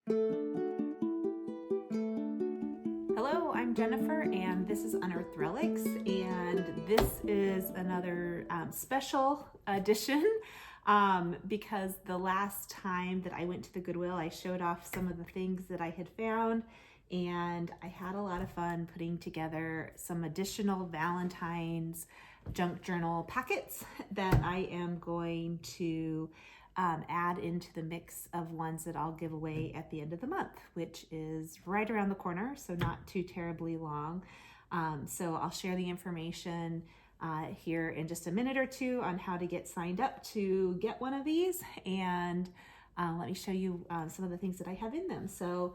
Hello, I'm Jennifer and this is Unearthed Relics, and this is another special edition because the last time that I went to the Goodwill I showed off some of the things that I had found, and I had a lot of fun putting together some additional Valentine's junk journal packets that I am going to add into the mix of ones that I'll give away at the end of the month, which is right around the corner, so not too terribly long. So I'll share the information here in just a minute or two on how to get signed up to get one of these, and let me show you some of the things that I have in them. So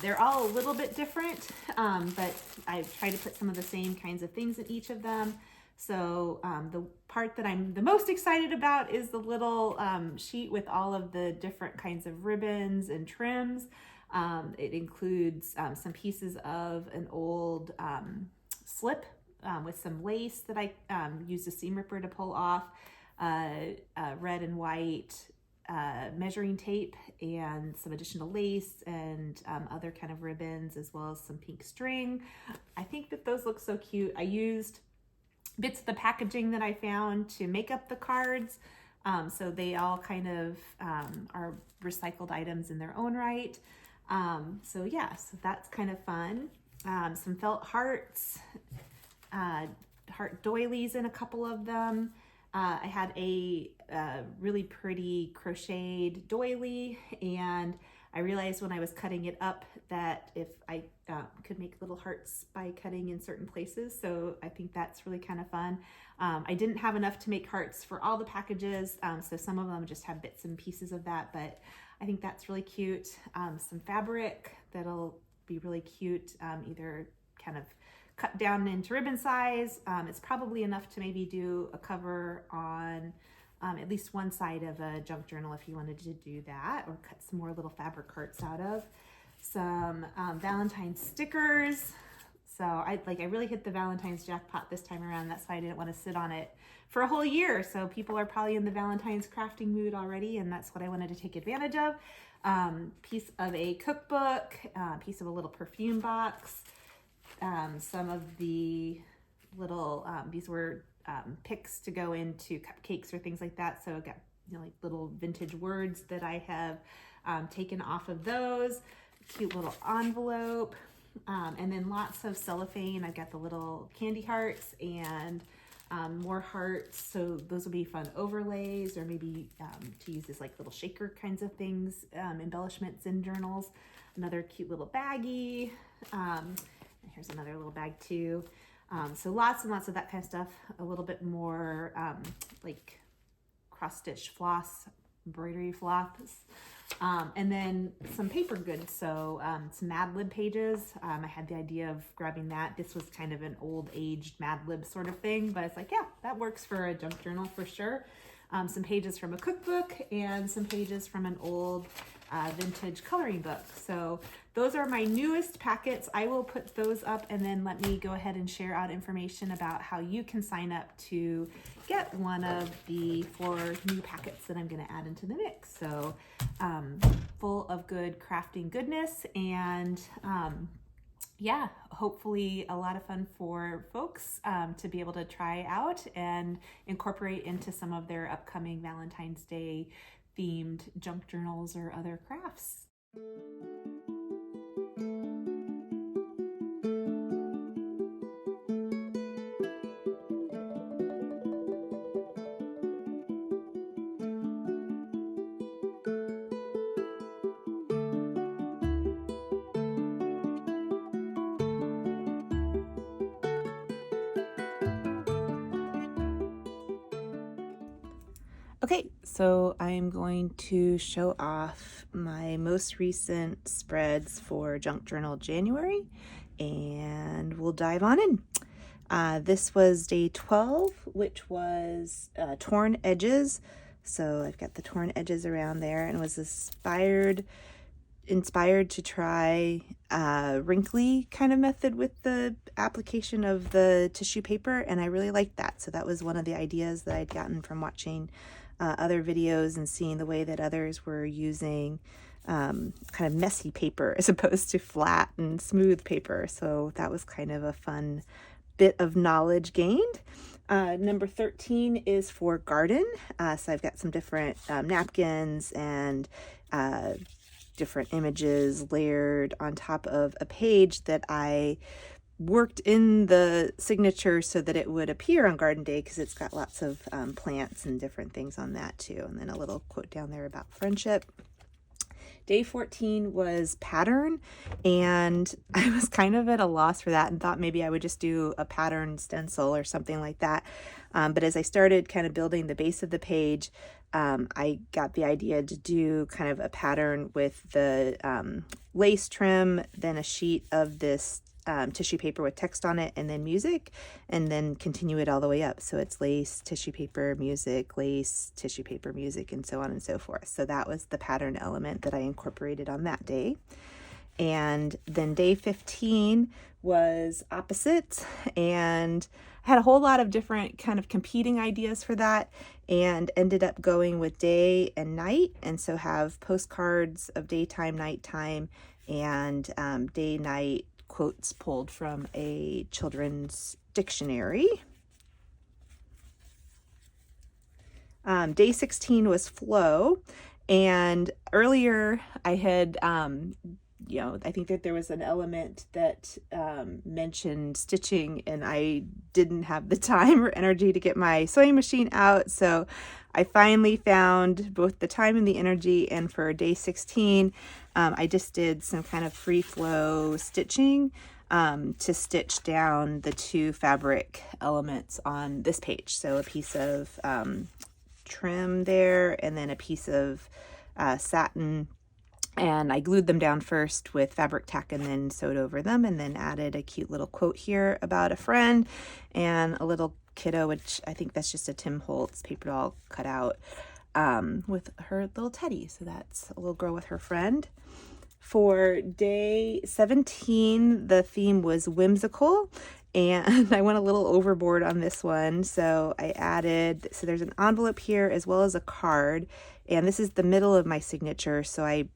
they're all a little bit different, but I try to put some of the same kinds of things in each of them. So the part that I'm the most excited about is the little sheet with all of the different kinds of ribbons and trims. It includes some pieces of an old slip with some lace that I used a seam ripper to pull off, red and white measuring tape, and some additional lace and other kind of ribbons, as well as some pink string. I think that those look so cute. I used bits of the packaging that I found to make up the cards, so they all kind of are recycled items in their own right. So yeah, so that's kind of fun. Some felt hearts, heart doilies in a couple of them. I had a really pretty crocheted doily, and I realized when I was cutting it up that if I could make little hearts by cutting in certain places, so I think that's really kind of fun. I didn't have enough to make hearts for all the packages, so some of them just have bits and pieces of that, but I think that's really cute. Some fabric that'll be really cute, either kind of cut down into ribbon size. It's probably enough to maybe do a cover on at least one side of a junk journal if you wanted to do that, or cut some more little fabric hearts out of. Some Valentine's stickers. So I really hit the Valentine's jackpot this time around. That's why I didn't want to sit on it for a whole year. So people are probably in the Valentine's crafting mood already, and that's what I wanted to take advantage of. Piece of a cookbook, piece of a little perfume box, some of the little, these were picks to go into cupcakes or things like that. So I got, like little vintage words that I have taken off of those. Cute little envelope, and then lots of cellophane. I've got the little candy hearts and more hearts, so those will be fun overlays, or maybe to use as like little shaker kinds of things, embellishments in journals. Another cute little baggie. Here's another little bag too. So lots and lots of that kind of stuff. A little bit more like cross-stitch floss, embroidery floss. And then some paper goods, so some Mad Lib pages. I had the idea of grabbing that. This was kind of an old aged Mad Lib sort of thing, but it's like, yeah, that works for a junk journal for sure. Some pages from a cookbook and some pages from an old vintage coloring book. So those are my newest packets. I will put those up, and then let me go ahead and share out information about how you can sign up to get one of the 4 new packets that I'm going to add into the mix. So full of good crafting goodness, and yeah, hopefully a lot of fun for folks to be able to try out and incorporate into some of their upcoming Valentine's Day themed junk journals or other crafts. Okay, so I'm going to show off my most recent spreads for Junk Journal January, and we'll dive on in. This was day 12, which was torn edges. So I've got the torn edges around there, and was inspired to try a wrinkly kind of method with the application of the tissue paper, and I really liked that. So that was one of the ideas that I'd gotten from watching other videos and seeing the way that others were using kind of messy paper as opposed to flat and smooth paper. So that was kind of a fun bit of knowledge gained. Number 13 is for garden. So I've got some different napkins and different images layered on top of a page that I worked in the signature so that it would appear on garden day, because it's got lots of plants and different things on that too. And then a little quote down there about friendship. Day 14 was pattern, and I was kind of at a loss for that and thought maybe I would just do a pattern stencil or something like that. But as I started kind of building the base of the page, I got the idea to do kind of a pattern with the lace trim, then a sheet of this tissue paper with text on it, and then music, and then continue it all the way up. So it's lace, tissue paper, music, lace, tissue paper, music, and so on and so forth. So that was the pattern element that I incorporated on that day. And then day 15 was opposites, and I had a whole lot of different kind of competing ideas for that, and ended up going with day and night. And so have postcards of daytime, nighttime, and day, night quotes pulled from a children's dictionary. Day 16 was flow, and earlier I had I think that there was an element that mentioned stitching, and I didn't have the time or energy to get my sewing machine out. So I finally found both the time and the energy. And for day 16, I just did some kind of free flow stitching to stitch down the two fabric elements on this page. So a piece of trim there, and then a piece of satin. And I glued them down first with fabric tack and then sewed over them, and then added a cute little quote here about a friend and a little kiddo, which I think that's just a Tim Holtz paper doll cut out with her little teddy. So that's a little girl with her friend. For day 17, the theme was whimsical, and I went a little overboard on this one. So I added, so there's an envelope here as well as a card, and this is the middle of my signature. So I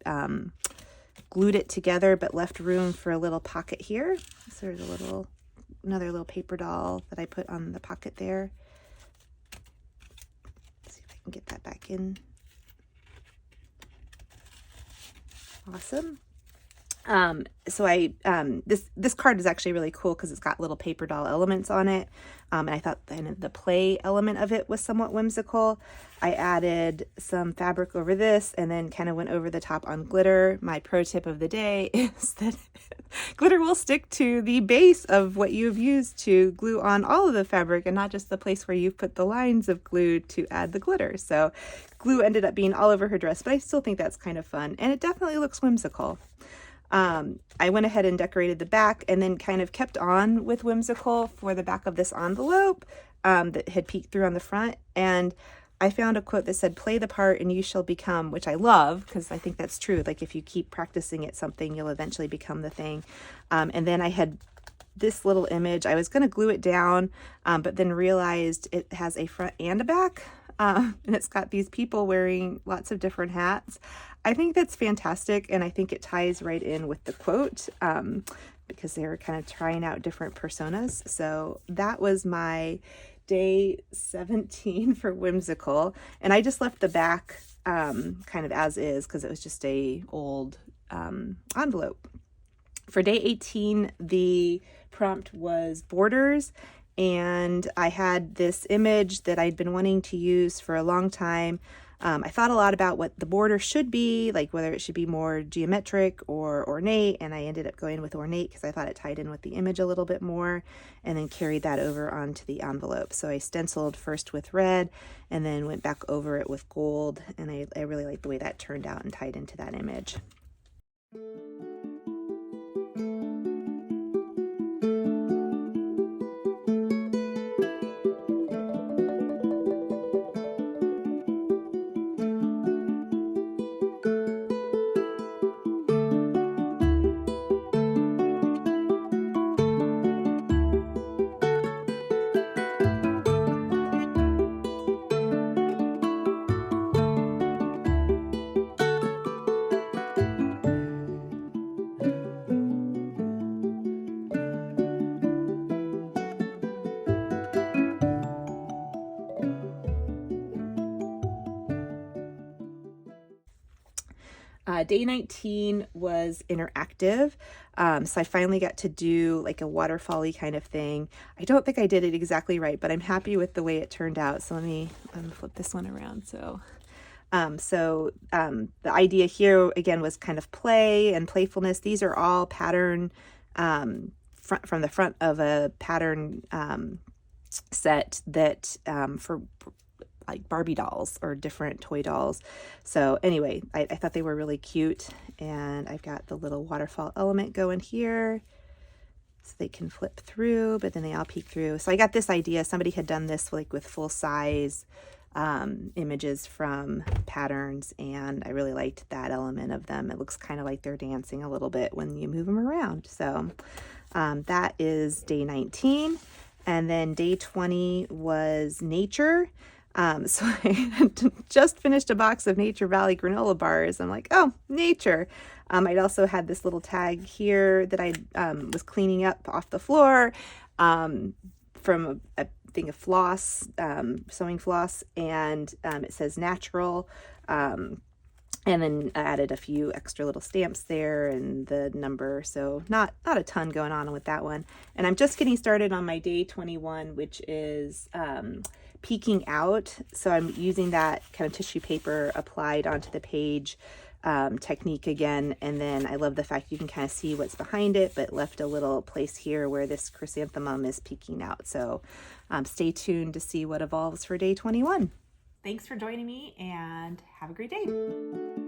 glued it together, but left room for a little pocket here. So there's another little paper doll that I put on the pocket there. Let's see if I can get that back in. Awesome. So I this card is actually really cool because it's got little paper doll elements on it, and I thought the play element of it was somewhat whimsical. I added some fabric over this, and then kind of went over the top on glitter. My pro tip of the day is that glitter will stick to the base of what you've used to glue on all of the fabric, and not just the place where you've put the lines of glue to add the glitter. So glue ended up being all over her dress, but I still think that's kind of fun, and it definitely looks whimsical. I went ahead and decorated the back, and then kind of kept on with whimsical for the back of this envelope that had peeked through on the front. And I found a quote that said, "Play the part and you shall become," which I love because I think that's true. Like if you keep practicing at something, you'll eventually become the thing. And then I had this little image. I was going to glue it down, but then realized it has a front and a back. And it's got these people wearing lots of different hats. I think that's fantastic, and I think it ties right in with the quote because they were kind of trying out different personas. So that was my day 17 for whimsical, and I just left the back kind of as is because it was just a old envelope. For day 18, the prompt was borders, and I had this image that I'd been wanting to use for a long time. I thought a lot about what the border should be, like whether it should be more geometric or ornate, and I ended up going with ornate because I thought it tied in with the image a little bit more, and then carried that over onto the envelope. So I stenciled first with red and then went back over it with gold, and I really liked the way that turned out and tied into that image. Day 19 was interactive. So I finally got to do like a waterfall-y kind of thing. I don't think I did it exactly right, but I'm happy with the way it turned out. So let me flip this one around. So the idea here again was kind of play and playfulness. These are all pattern from the front of a pattern set that for like Barbie dolls or different toy dolls. So anyway, I thought they were really cute, and I've got the little waterfall element going here so they can flip through, but then they all peek through. So I got this idea. Somebody had done this like with full size images from patterns, and I really liked that element of them. It looks kind of like they're dancing a little bit when you move them around. So that is day 19. And then day 20 was nature. So I had just finished a box of Nature Valley granola bars. I'm like, oh, nature. I'd also had this little tag here that I was cleaning up off the floor from a thing of floss, sewing floss, and it says natural. And then I added a few extra little stamps there and the number. So not a ton going on with that one. And I'm just getting started on my day 21, which is peeking out. So I'm using that kind of tissue paper applied onto the page technique again. And then I love the fact you can kind of see what's behind it, but left a little place here where this chrysanthemum is peeking out. So stay tuned to see what evolves for day 21. Thanks for joining me, and have a great day.